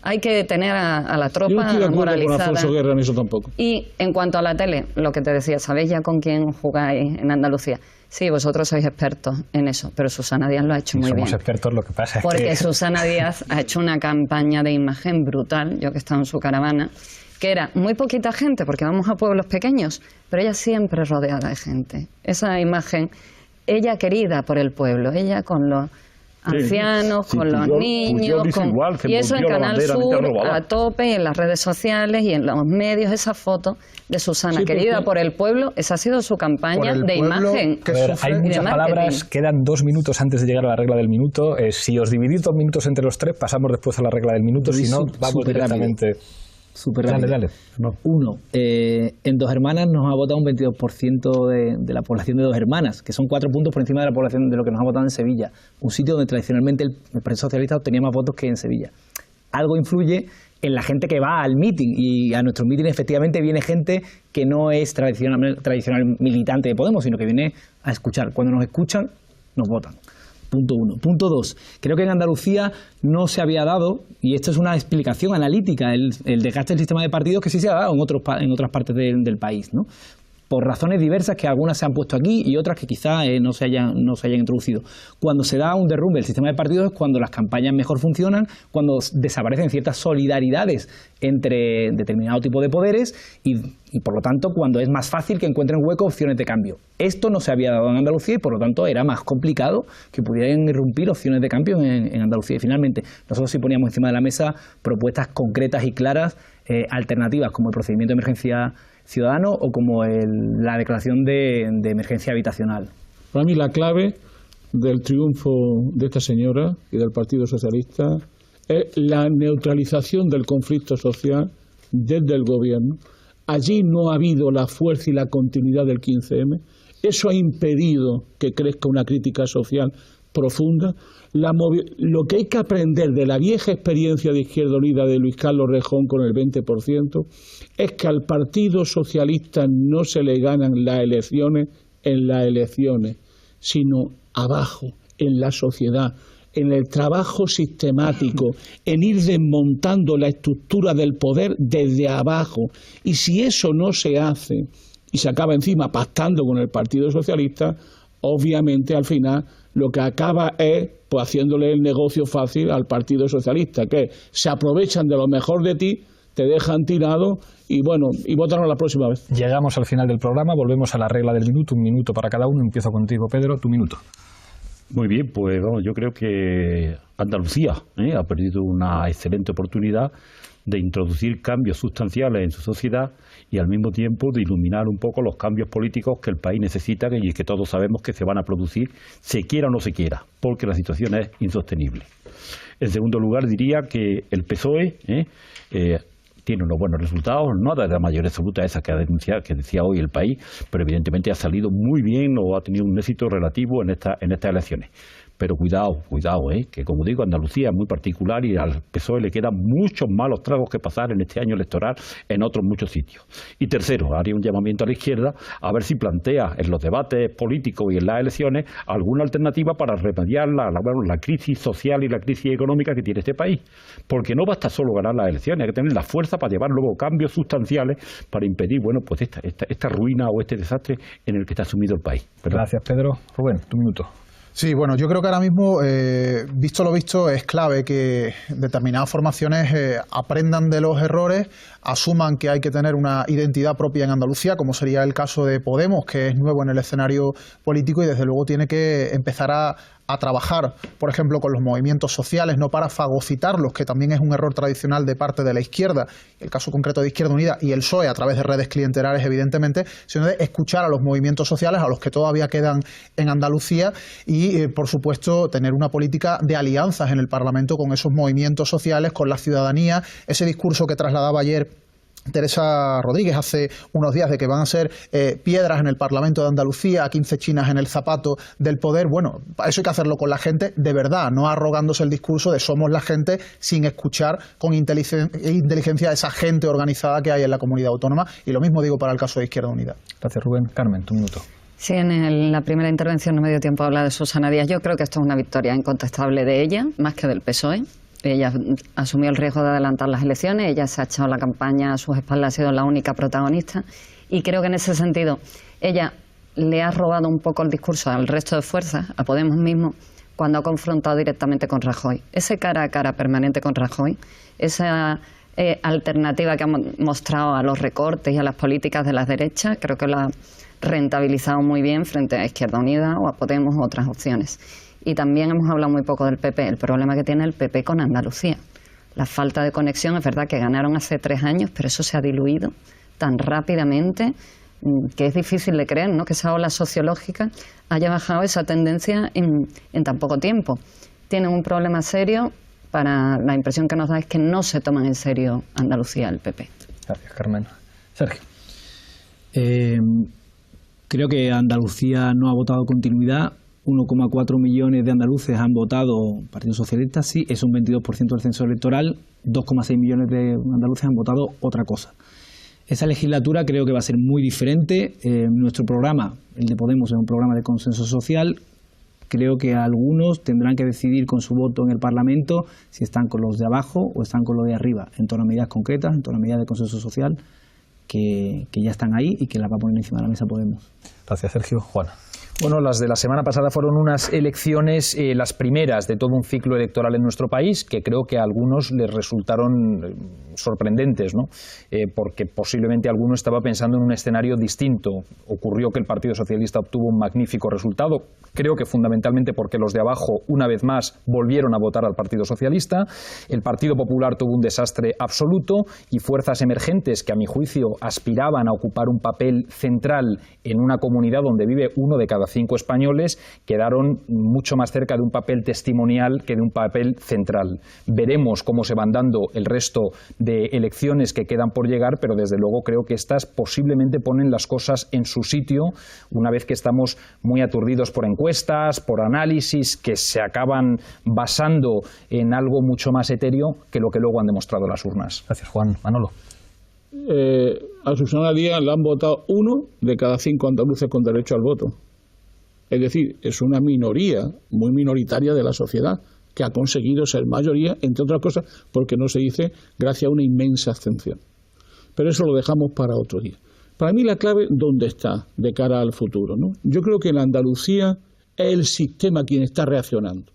Hay que tener a la tropa moralizada. Yo no estoy de acuerdo con Alfonso Guerra en eso tampoco. Y en cuanto a la tele, lo que te decía, ¿sabéis ya con quién jugáis en Andalucía? Sí, vosotros sois expertos en eso, pero Susana Díaz lo ha hecho muy bien. Somos expertos, lo que pasa es porque Susana Díaz ha hecho una campaña de imagen brutal, yo que he estado en su caravana, que era muy poquita gente, porque vamos a pueblos pequeños, pero ella siempre rodeada de gente. Esa imagen, ella querida por el pueblo, ella con los ancianos, con los niños, y eso en Canal Sur a tope, en las redes sociales y en los medios, esa foto de Susana, querida por el pueblo, esa ha sido su campaña de imagen. Hay muchas palabras, quedan 2 minutos antes de llegar a la regla del minuto. Si os dividís 2 minutos entre los 3, pasamos después a la regla del minuto, si no, vamos directamente... Súper rápido. Dale. No. Uno, en Dos Hermanas nos ha votado un 22% de la población de Dos Hermanas, que son 4 puntos por encima de la población de lo que nos ha votado en Sevilla, un sitio donde tradicionalmente el Partido Socialista obtenía más votos que en Sevilla. Algo influye en la gente que va al mitin, y a nuestro mitin efectivamente viene gente que no es tradicional militante de Podemos, sino que viene a escuchar. Cuando nos escuchan, nos votan. Punto 1. Punto 2. Creo que en Andalucía no se había dado, y esto es una explicación analítica, el desgaste del sistema de partidos que sí se ha dado en otras partes del país, ¿no? Por razones diversas, que algunas se han puesto aquí y otras que quizá no se hayan introducido. Cuando se da un derrumbe del sistema de partidos es cuando las campañas mejor funcionan, cuando desaparecen ciertas solidaridades entre determinado tipo de poderes y por lo tanto cuando es más fácil que encuentren hueco opciones de cambio. Esto no se había dado en Andalucía y por lo tanto era más complicado que pudieran irrumpir opciones de cambio en Andalucía. Y finalmente nosotros sí poníamos encima de la mesa propuestas concretas y claras, alternativas, como el procedimiento de emergencia ciudadano o como la declaración de emergencia habitacional. Para mí la clave del triunfo de esta señora y del Partido Socialista es la neutralización del conflicto social desde el gobierno. Allí no ha habido la fuerza y la continuidad del 15M. Eso ha impedido que crezca una crítica social profunda. Lo que hay que aprender de la vieja experiencia de Izquierda Unida de Luis Carlos Rejón con el 20% es que al Partido Socialista no se le ganan las elecciones en las elecciones, sino abajo, en la sociedad, en el trabajo sistemático, en ir desmontando la estructura del poder desde abajo. Y si eso no se hace y se acaba encima pactando con el Partido Socialista, obviamente al final lo que acaba es pues haciéndole el negocio fácil al Partido Socialista, que se aprovechan de lo mejor de ti, te dejan tirado y bueno, y votaron la próxima vez. Llegamos al final del programa, volvemos a la regla del minuto, un minuto para cada uno. Empiezo contigo, Pedro, tu minuto. Muy bien, pues vamos, yo creo que Andalucía ha perdido una excelente oportunidad de introducir cambios sustanciales en su sociedad y al mismo tiempo de iluminar un poco los cambios políticos que el país necesita y que todos sabemos que se van a producir, se quiera o no se quiera, porque la situación es insostenible. En segundo lugar, diría que el PSOE tiene unos buenos resultados, no de la mayoría absoluta esa que decía hoy el país, pero evidentemente ha salido muy bien o ha tenido un éxito relativo en estas elecciones. Pero cuidado, que como digo, Andalucía es muy particular y al PSOE le quedan muchos malos tragos que pasar en este año electoral en otros muchos sitios. Y tercero, haría un llamamiento a la izquierda a ver si plantea en los debates políticos y en las elecciones alguna alternativa para remediar la crisis social y la crisis económica que tiene este país. Porque no basta solo ganar las elecciones, hay que tener la fuerza para llevar luego cambios sustanciales para impedir pues esta ruina o este desastre en el que está sumido el país. ¿Verdad? Gracias, Pedro. Rubén, tu minuto. Sí, bueno, yo creo que ahora mismo, visto lo visto, es clave que determinadas formaciones aprendan de los errores, asuman que hay que tener una identidad propia en Andalucía, como sería el caso de Podemos, que es nuevo en el escenario político y desde luego tiene que empezar a trabajar, por ejemplo, con los movimientos sociales, no para fagocitarlos, que también es un error tradicional de parte de la izquierda, el caso concreto de Izquierda Unida y el PSOE a través de redes clientelares, evidentemente, sino de escuchar a los movimientos sociales, a los que todavía quedan en Andalucía y, por supuesto, tener una política de alianzas en el Parlamento con esos movimientos sociales, con la ciudadanía, ese discurso que trasladaba ayer Teresa Rodríguez hace unos días de que van a ser piedras en el Parlamento de Andalucía, 15 chinas en el zapato del poder. Bueno, eso hay que hacerlo con la gente de verdad, no arrogándose el discurso de somos la gente sin escuchar con inteligencia a esa gente organizada que hay en la comunidad autónoma. Y lo mismo digo para el caso de Izquierda Unida. Gracias, Rubén. Carmen, tu minuto. Sí, en la primera intervención no me dio tiempo a hablar de Susana Díaz. Yo creo que esto es una victoria incontestable de ella, más que del PSOE. Ella asumió el riesgo de adelantar las elecciones, ella se ha echado la campaña a sus espaldas, ha sido la única protagonista y creo que en ese sentido ella le ha robado un poco el discurso al resto de fuerzas, a Podemos mismo, cuando ha confrontado directamente con Rajoy. Ese cara a cara permanente con Rajoy, esa alternativa que ha mostrado a los recortes y a las políticas de las derechas, creo que lo ha rentabilizado muy bien frente a Izquierda Unida o a Podemos u otras opciones. Y también hemos hablado muy poco del PP, el problema que tiene el PP con Andalucía. La falta de conexión, es verdad que ganaron hace 3 años, pero eso se ha diluido tan rápidamente que es difícil de creer, ¿no?, que esa ola sociológica haya bajado esa tendencia en tan poco tiempo. Tienen un problema serio, la impresión que nos da es que no se toman en serio Andalucía, el PP. Gracias, Carmen. Sergio. Creo que Andalucía no ha votado continuidad. 1,4 millones de andaluces han votado Partido Socialista, sí, es un 22% del censo electoral, 2,6 millones de andaluces han votado otra cosa. Esa legislatura creo que va a ser muy diferente. Nuestro programa, el de Podemos, es un programa de consenso social. Creo que algunos tendrán que decidir con su voto en el Parlamento si están con los de abajo o están con los de arriba, en torno a medidas concretas, en torno a medidas de consenso social que ya están ahí y que las va a poner encima de la mesa Podemos. Gracias, Sergio. Juana. Bueno, las de la semana pasada fueron unas elecciones, las primeras de todo un ciclo electoral en nuestro país, que creo que a algunos les resultaron sorprendentes, ¿no? Porque posiblemente alguno estaba pensando en un escenario distinto. Ocurrió que el Partido Socialista obtuvo un magnífico resultado, creo que fundamentalmente porque los de abajo, una vez más, volvieron a votar al Partido Socialista. El Partido Popular tuvo un desastre absoluto y fuerzas emergentes que, a mi juicio, aspiraban a ocupar un papel central en una comunidad donde vive uno de cada cada 5 españoles quedaron mucho más cerca de un papel testimonial que de un papel central. Veremos cómo se van dando el resto de elecciones que quedan por llegar, pero desde luego creo que estas posiblemente ponen las cosas en su sitio una vez que estamos muy aturdidos por encuestas, por análisis que se acaban basando en algo mucho más etéreo que lo que luego han demostrado las urnas. Gracias, Juan. Manolo. A Susana Díaz le han votado 1 de cada 5 andaluces con derecho al voto. Es decir, es una minoría, muy minoritaria de la sociedad, que ha conseguido ser mayoría, entre otras cosas, porque no se dice gracias a una inmensa abstención. Pero eso lo dejamos para otro día. Para mí la clave, ¿dónde está de cara al futuro, ¿no? Yo creo que en Andalucía es el sistema quien está reaccionando.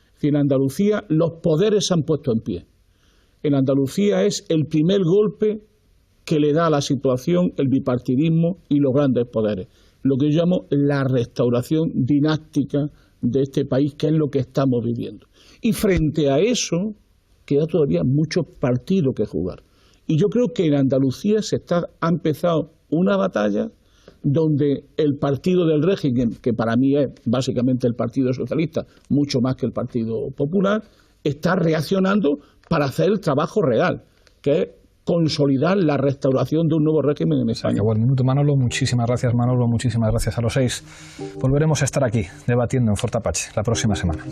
Es decir, en Andalucía los poderes se han puesto en pie. En Andalucía es el primer golpe que le da a la situación el bipartidismo y los grandes poderes. Lo que yo llamo la restauración dinástica de este país, que es lo que estamos viviendo. Y frente a eso queda todavía mucho partido que jugar. Y yo creo que en Andalucía ha empezado una batalla donde el partido del régimen, que para mí es básicamente el Partido Socialista, mucho más que el Partido Popular, está reaccionando para hacer el trabajo real, que es consolidar la restauración de un nuevo régimen en España. Llegó el minuto, Manolo. Muchísimas gracias, Manolo. Muchísimas gracias a los 6. Volveremos a estar aquí debatiendo en Forte Apache la próxima semana.